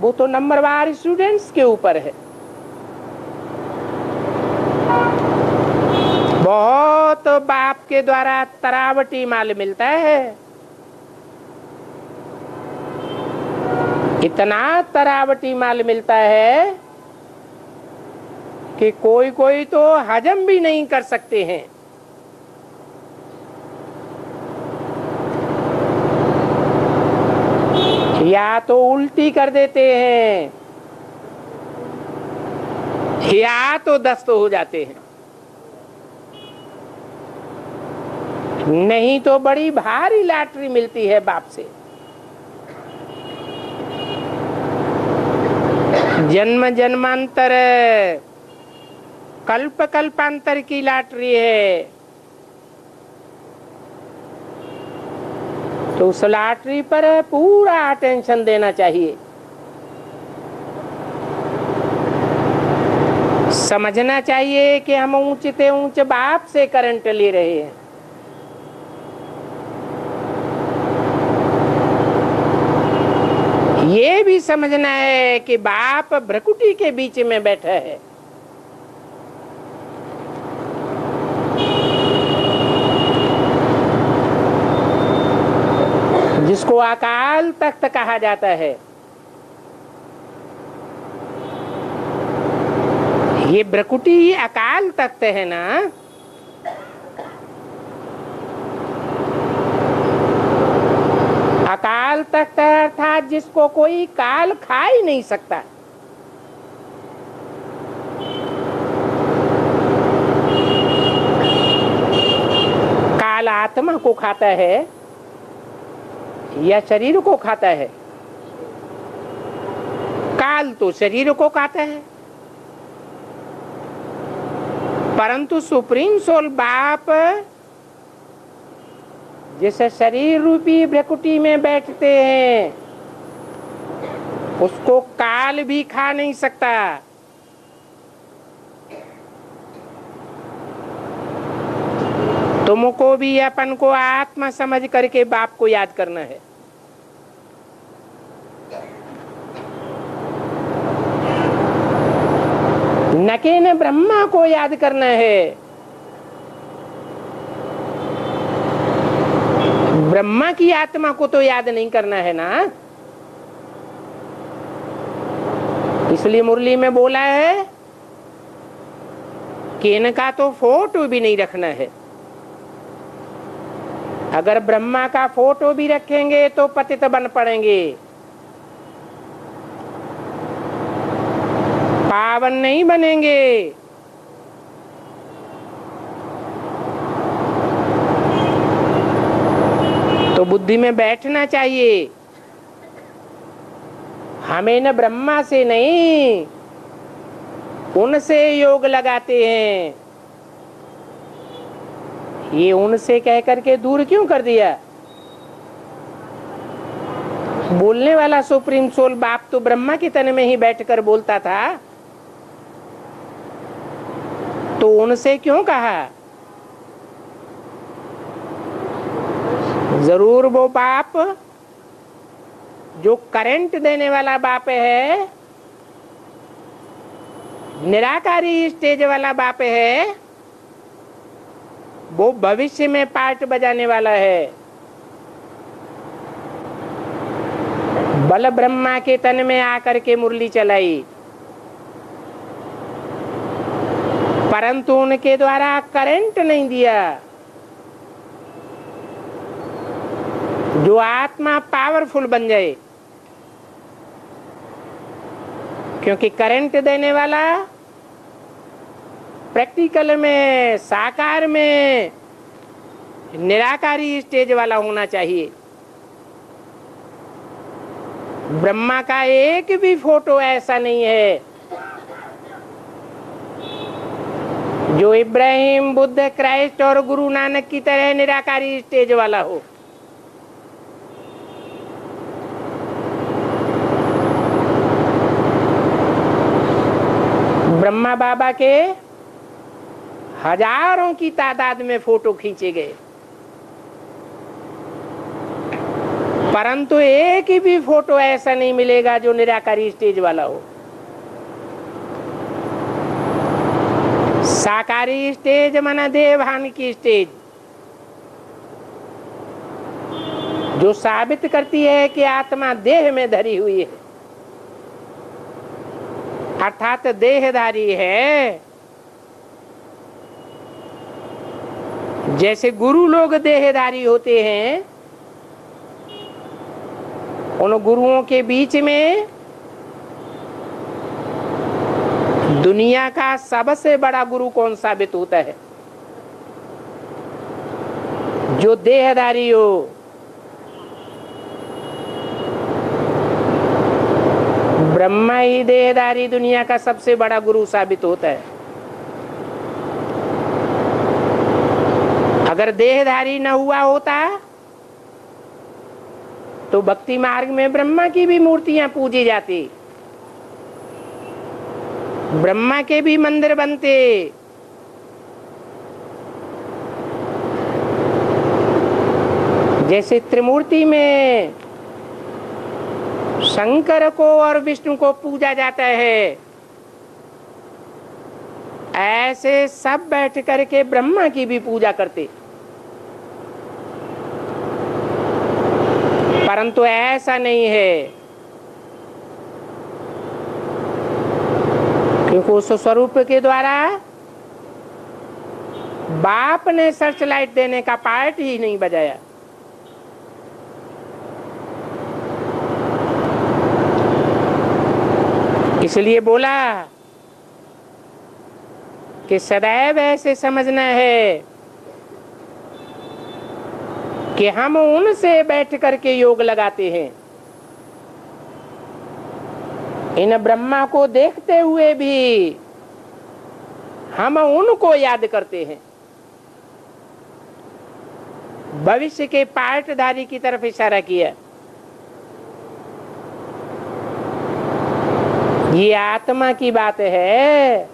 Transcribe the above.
वो तो नंबरवार स्टूडेंट्स के ऊपर है। बहुत बाप के द्वारा तरावटी माल मिलता है, इतना तरावटी माल मिलता है कि कोई कोई तो हजम भी नहीं कर सकते हैं। या तो उल्टी कर देते हैं या तो दस्त हो जाते हैं, नहीं तो बड़ी भारी लॉटरी मिलती है बाप से। जन्म जन्मांतर कल्प कल्पांतर की लॉटरी है। तो उस लॉटरी पर पूरा अटेंशन देना चाहिए। समझना चाहिए कि हम ऊंचे ऊंचे बाप से करंट ले रहे हैं। ये भी समझना है कि बाप भ्रकुटी के बीच में बैठा है। जिसको अकाल तख्त कहा जाता है। ये भ्रकुटी अकाल तख्त है ना। अकाल तख्त अर्थात जिसको कोई काल खा ही नहीं सकता। काल आत्मा को खाता है या शरीर को खाता है? काल तो शरीर को खाता है, परंतु सुप्रीम सोल बाप जिस शरीर रूपी भ्रकुटी में बैठते हैं उसको काल भी खा नहीं सकता। तुमको भी अपन को आत्मा समझ करके बाप को याद करना है। न कि न ब्रह्मा को याद करना है। ब्रह्मा की आत्मा को तो याद नहीं करना है ना। इसलिए मुरली में बोला है कि इनका तो फोटो भी नहीं रखना है। अगर ब्रह्मा का फोटो भी रखेंगे तो पतित बन पड़ेंगे, पावन नहीं बनेंगे। तो बुद्धि में बैठना चाहिए। हमें न ब्रह्मा से नहीं उनसे योग लगाते हैं। ये उनसे कह करके दूर क्यों कर दिया? बोलने वाला सुप्रीम सोल बाप तो ब्रह्मा के तन में ही बैठकर बोलता था, तो उनसे क्यों कहा? जरूर वो बाप जो करंट देने वाला बाप है, निराकारी स्टेज वाला बाप है, वो भविष्य में पार्ट बजाने वाला है। बल ब्रह्मा के तन में आकर के मुरली चलाई, परंतु उनके द्वारा करंट नहीं दिया। जो आत्मा पावरफुल बन जाए, क्योंकि करंट देने वाला प्रैक्टिकल में, साकार में निराकारी स्टेज वाला होना चाहिए। ब्रह्मा का एक भी फोटो ऐसा नहीं है जो इब्राहिम, बुद्ध, क्राइस्ट और गुरु नानक की तरह निराकारी स्टेज वाला हो। ब्रह्मा बाबा के हजारों की तादाद में फोटो खींचे गए, परंतु एक भी फोटो ऐसा नहीं मिलेगा जो निराकारी स्टेज वाला हो। साकारी स्टेज माना देवभान की स्टेज, जो साबित करती है कि आत्मा देह में धरी हुई है, अर्थात देहधारी है। जैसे गुरु लोग देहधारी होते हैं, उन गुरुओं के बीच में दुनिया का सबसे बड़ा गुरु कौन साबित होता है? जो देहधारी हो। ब्रह्मा ही देहधारी दुनिया का सबसे बड़ा गुरु साबित होता है। अगर देहधारी न हुआ होता तो भक्ति मार्ग में ब्रह्मा की भी मूर्तियां पूजी जाती, ब्रह्मा के भी मंदिर बनते। जैसे त्रिमूर्ति में शंकर को और विष्णु को पूजा जाता है, ऐसे सब बैठ करके ब्रह्मा की भी पूजा करते। परंतु ऐसा नहीं है, क्योंकि उस स्वरूप के द्वारा बाप ने सर्च लाइट देने का पार्ट ही नहीं बजाया। इसलिए बोला कि सदैव ऐसे समझना है कि हम उनसे बैठ करके योग लगाते हैं। इन ब्रह्मा को देखते हुए भी हम उनको याद करते हैं। भविष्य के पार्टधारी की तरफ इशारा किया। ये आत्मा की बात है।